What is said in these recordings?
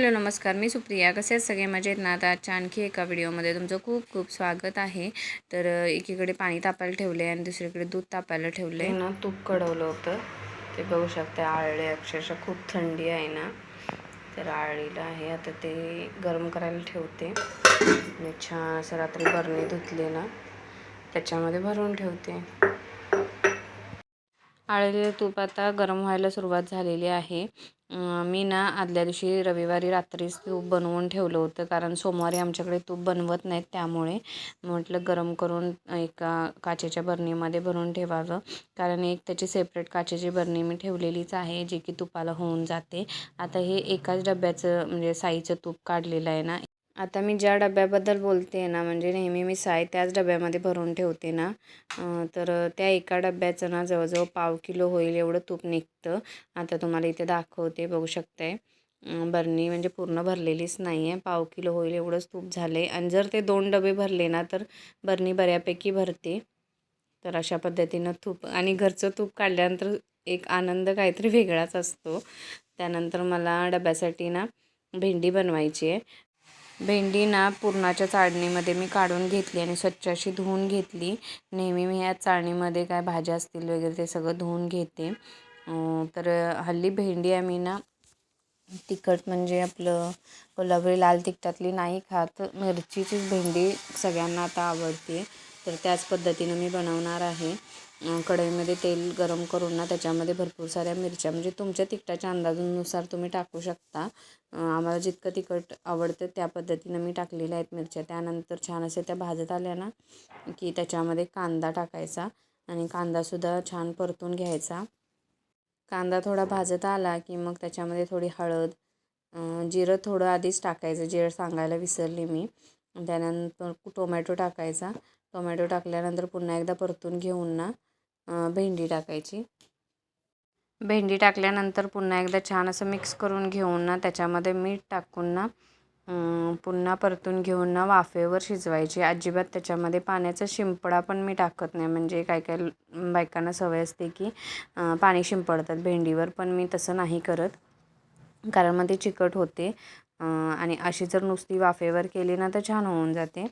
Hello नमस्कार, मी सुप्रिया. कसे आहेत सगळे? मजेत ना? आता आजच्या आणखी एका व्हिडिओमध्ये तुमचं खूप खूप स्वागत आहे. तर एकीकडे पाणी तापायला ठेवले आणि दुसरीकडे दूध तापायला ठेवले ना. तूप कढवलं होतं ते बघू शकता. आळले अक्षरशः खूप थंडी आहे ना, तर आळीला आहे. आता ते गरम करायला ठेवते. मी छान असं रात्री बरणी धुतली ना, त्याच्यामध्ये भरून ठेवते. आळलेलं तूप आता गरम व्हायला सुरुवात झालेली आहे. मी ना आदल्या दिवशी रविवारी रात्रीच तूप बनवून ठेवलं होतं, कारण सोमवारी आमच्याकडे तूप बनवत नाहीत. त्यामुळे म्हटलं गरम करून एका काचेच्या बरणीमध्ये भरून ठेवावं, कारण एक त्याची सेपरेट काचेची बरणी मी ठेवलेलीच आहे, जी की तुपाला होऊन जाते. आता हे एकाच डब्याचं म्हणजे साईचं तूप काढलेलं आहे ना. आता मी ज्या डब्याबद्दल बोलते आहे ना, म्हणजे नेहमी मी साय त्याच डब्यामध्ये भरून ठेवते ना, तर त्या एका डब्याचं ना जवळजवळ 1/2 किलो होईल एवढं तूप निघतं. आता तुम्हाला इथे दाखवते, बघू शकताय. बरणी म्हणजे पूर्ण भरलेलीच नाही आहे, 1/2 किलो होईल एवढंच तूप झालं आहे. आणि जर ते 2 डबे भरले ना, तर बरणी बऱ्यापैकी भरते. तर अशा पद्धतीनं तूप आणि घरचं तूप काढल्यानंतर एक आनंद काहीतरी वेगळाच असतो. त्यानंतर मला डब्यासाठी ना भेंडी बनवायची आहे. भेंडी ना पुरणाच्या चाळणीमध्ये मी काढून घेतली आणि स्वच्छ अशी धुवून घेतली. नेहमी मी ह्या चाळणीमध्ये काय भाज्या असतील वगैरे ते सगळं धुवून घेते. तर हल्ली भेंडी आम्ही ना तिखट म्हणजे आपलं कोल्हापुरी लाल तिखटातली नाही खात, मिरचीचीच भेंडी सगळ्यांना आता आवडते. तर त्याच पद्धतीनं मी बनवणार आहे. कढईमध्ये तेल गरम करून ना त्याच्यामध्ये भरपूर साऱ्या मिरच्या, म्हणजे तुमच्या तिखटाच्या अंदाजानुसार तुम्ही टाकू शकता. आम्हाला जितकं तिखट आवडतं त्या पद्धतीनं मी टाकलेल्या आहेत मिरच्या. त्यानंतर छान असे त्या भाजत आल्या ना, की त्याच्यामध्ये कांदा टाकायचा आणि कांदासुद्धा छान परतून घ्यायचा. कांदा थोडा भाजत आला की मग त्याच्यामध्ये थोडी हळद, जिरं थोडं आधीच टाकायचं, जिरं सांगायला विसरली मी. त्यानंतर टोमॅटो टाकायचा. टोमॅटो टाकल्यानंतर पुन्हा एकदा परतून घेऊन ना भेंडी टाकायची. भेंडी टाकल्यानंतर पुन्हा एकदा छान असं मिक्स करून घेऊन ना त्याच्यामध्ये मीठ टाकून ना पुन्हा परतून घेऊन ना वाफेवर शिजवायची. अजिबात त्याच्यामध्ये पाण्याचा शिंपडा पण मी टाकत नाही. म्हणजे काय काय बायकांना सवय असते की पाणी शिंपडतात भेंडीवर, पण मी तसं नाही करत, कारण मग ते चिकट होते. आणि अशी जर नुसती वाफेवर केली ना तर छान होऊन जाते.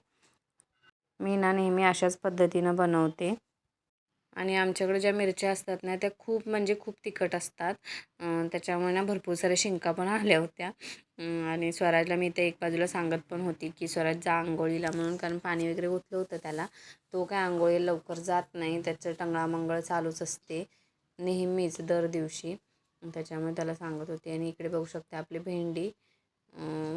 मी ना नेहमी अशाच पद्धतीनं बनवते. आणि आमच्याकडे ज्या मिरच्या असतात ना त्या खूप म्हणजे खूप तिखट असतात. त्याच्यामुळे ना भरपूर साऱ्या शिंका पण आल्या होत्या. आणि स्वराजला मी ते एक बाजूला सांगत पण होती की स्वराज जा आंघोळीला म्हणून, कारण पाणी वगैरे ओतलं होतं त्याला. तो काय आंघोळीला लवकर जात नाही, त्याचं टंगळामंगळ चालूच असते नेहमीच दर दिवशी. त्याच्यामुळे त्याला सांगत होते. आणि इकडे बघू शकते आपली भेंडी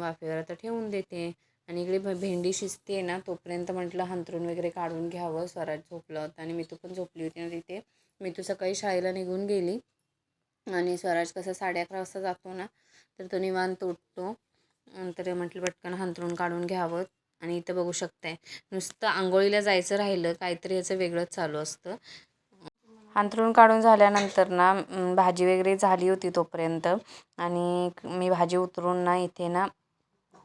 वाफेवर आता ठेवून देते. आणि इकडे भेंडी शिजते ना तोपर्यंत म्हटलं हंतरून वगैरे काढून घ्यावं. स्वराज झोपला होता आणि मितू पण झोपली होती ना तिथे. मितू सकाळी शाळेला निघून गेली आणि स्वराज कसं 11:30 वाजता जातो ना, तर तो निवांत उठतो. तर म्हटलं पटकन हंतरून काढून घ्यावं. आणि इथं बघू शकताय नुसतं आंघोळीला जायचं राहिलं काहीतरी याचं वेगळंच चालू असतं. अंथरूण काढून झाल्यानंतर ना भाजी वगैरे झाली होती तोपर्यंत. आणि मी भाजी उतरून ना इथे ना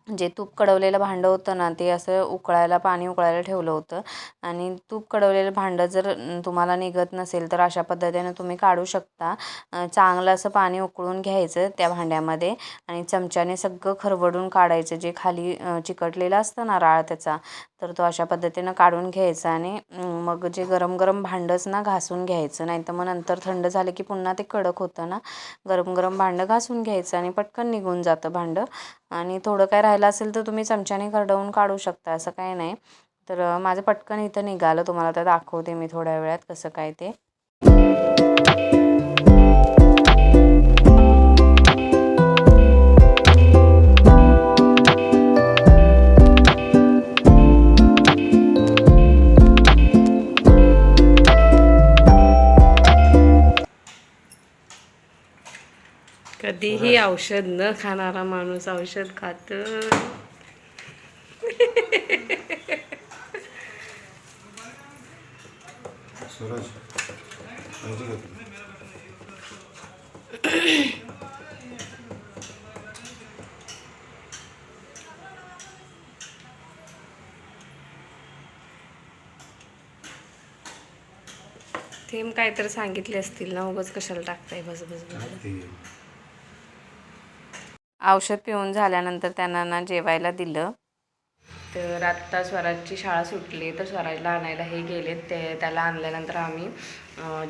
जे तूप कढवलेलं भांडं होतं ना ते असं उकळायला, पाणी उकळायला ठेवलं होतं. आणि तूप कढवलेलं भांडं जर तुम्हाला निघत नसेल तर अशा पद्धतीने तुम्ही काढू शकता. चांगलं असं पाणी उकळून घ्यायचं त्या भांड्यामध्ये आणि चमच्याने सगळं खरवडून काढायचं, जे खाली चिकटलेलं असतं ना राळ त्याचा, तर तो अशा पद्धतीनं काढून घ्यायचा. आणि मग जे गरम गरम भांडंच ना घासून घ्यायचं, नाही तर मग नंतर थंड झालं की पुन्हा ते कडक होतं ना. गरम गरम भांडं घासून घ्यायचं आणि पटकन निघून जातं भांडं. आणि थोडं काय राहिलं असेल तर तुम्ही चमच्याने खरडवून काढू शकता, असं काही नाही. तर माझं पटकन इथं निघालं. तुम्हाला तर दाखवते मी थोड्या वेळात कसं काय ते. कधीही औषध न खाणारा माणूस औषध खात. थेंब काय तर सांगितले असतील ना, उगाच कशाला टाकताय बस बस बस. औषध पिऊन झाल्यानंतर त्यांना ना जेवायला दिलं. तर आत्ता स्वराजची शाळा सुटली तर स्वराजला आणायला हे गेलेत. त्याला आणल्यानंतर आम्ही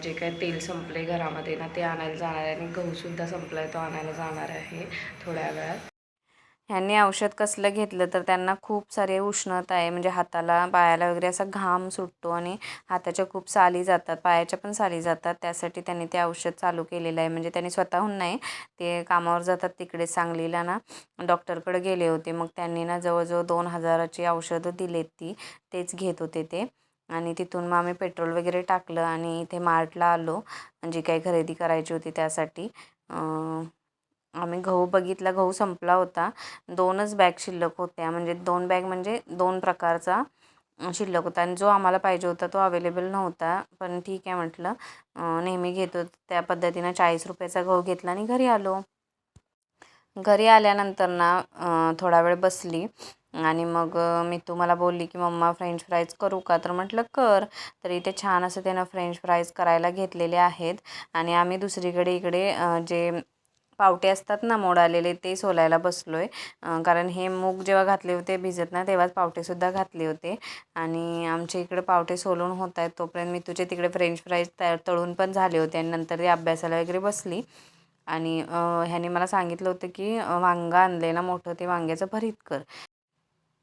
जे काही तेल संपले घरामध्ये ना ते आणायला जाणार आहे आणि गहूसुद्धा संपला आहे, तो आणायला जाणार आहे थोड्या वेळात. ह्यांनी औषध कसलं घेतलं तर त्यांना खूप सारे उष्णता आहे, म्हणजे हाताला पायाला वगैरे असा घाम सुटतो आणि हाताच्या खूप साली जातात, पायाच्या पण साली जातात. त्यासाठी त्यांनी ते औषध चालू केलेलं आहे. म्हणजे त्यांनी स्वतःहून नाही, ते कामावर जातात तिकडे सांगलीला ना, डॉक्टरकडे गेले होते. मग त्यांनी ना जवळजवळ 2,000ची औषधं दिलेत, तेच घेत होते ते. आणि तिथून मग आम्ही पेट्रोल वगैरे टाकलं आणि इथे मार्टला आलो, जी काही खरेदी करायची होती त्यासाठी. आम्ही गहू बघितला, गहू संपला होता. 2च बॅग शिल्लक होत्या, म्हणजे 2 बॅग म्हणजे 2 प्रकारचा शिल्लक होता आणि जो आम्हाला पाहिजे होता तो अवेलेबल नव्हता. पण ठीक आहे म्हटलं, नेहमी घेतो त्या पद्धतीनं 40 रुपयाचा गहू घेतला आणि घरी आलो. घरी आल्यानंतर ना थोडा वेळ बसली आणि मग मी तुम्हाला बोलली की मम्मा फ्रेंच फ्राईज करू का, तर म्हटलं कर. तर इथे छान असं त्यानं फ्रेंच फ्राईज करायला घेतलेले आहेत. आणि आम्ही दुसरीकडे इकडे जे पावटे असतात ना मोड आलेले ते सोलायला बसलो आहे. कारण हे मूग जेव्हा घातले होते भिजत ना तेव्हाच पावटेसुद्धा घातले होते आणि आमच्या इकडे पावटे सोलून होत आहेत तोपर्यंत मी तुझे तिकडे फ्रेंच फ्राईज तळून पण झाले होते आणि नंतर ते अभ्यासाला वगैरे बसली. आणि ह्याने मला सांगितलं होतं की वांगं आणले ना मोठं, ते वांग्याचं भरीत कर.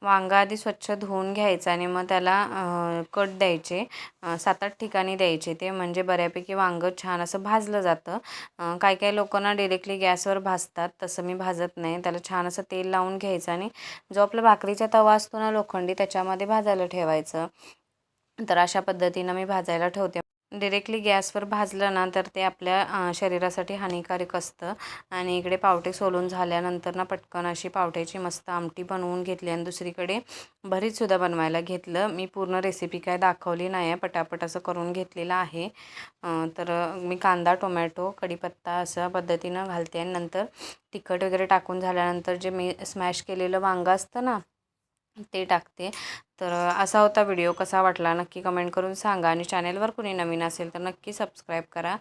वांगं आधी स्वच्छ धुवून घ्यायचं आणि मग त्याला कट द्यायचे, 7-8 ठिकाणी द्यायचे ते, म्हणजे बऱ्यापैकी वांगं छान असं भाजलं जातं. काही काही लोकांना डायरेक्टली गॅसवर भाजतात, तसं मी भाजत नाही. त्याला छान असं तेल लावून घ्यायचं आणि जो आपला भाकरीचा तवा असतो ना लोखंडी, त्याच्यामध्ये भाजायला ठेवायचं. तर अशा पद्धतीनं मी भाजायला ठेवते. डायरेक्टली गॅसवर भाजलं ना तर ते आपल्या शरीरासाठी हानिकारक असतं. आणि इकडे पावटे सोलून झाल्यानंतर ना पटकन अशी पावट्याची मस्त आमटी बनवून घेतली आणि दुसरीकडे भरीतसुद्धा बनवायला घेतलं. मी पूर्ण रेसिपी काय दाखवली नाही आहे, पटापट असं करून घेतलेलं आहे. तर मी कांदा, टोमॅटो, कढीपत्ता अशा पद्धतीनं घालते आणि नंतर तिखट वगैरे टाकून झाल्यानंतर जे मी स्मॅश केलेलं वांगं असतं ना ते टाकते. तर असा होता व्हिडिओ. कसा वाटला नक्की कमेंट करून सांगा आणि चॅनेलवर कुणी नवीन असेल तर नक्की सबस्क्राईब करा.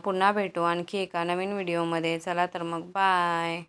पुन्हा भेटू आणखी एका नवीन व्हिडिओमध्ये. चला तर मग बाय.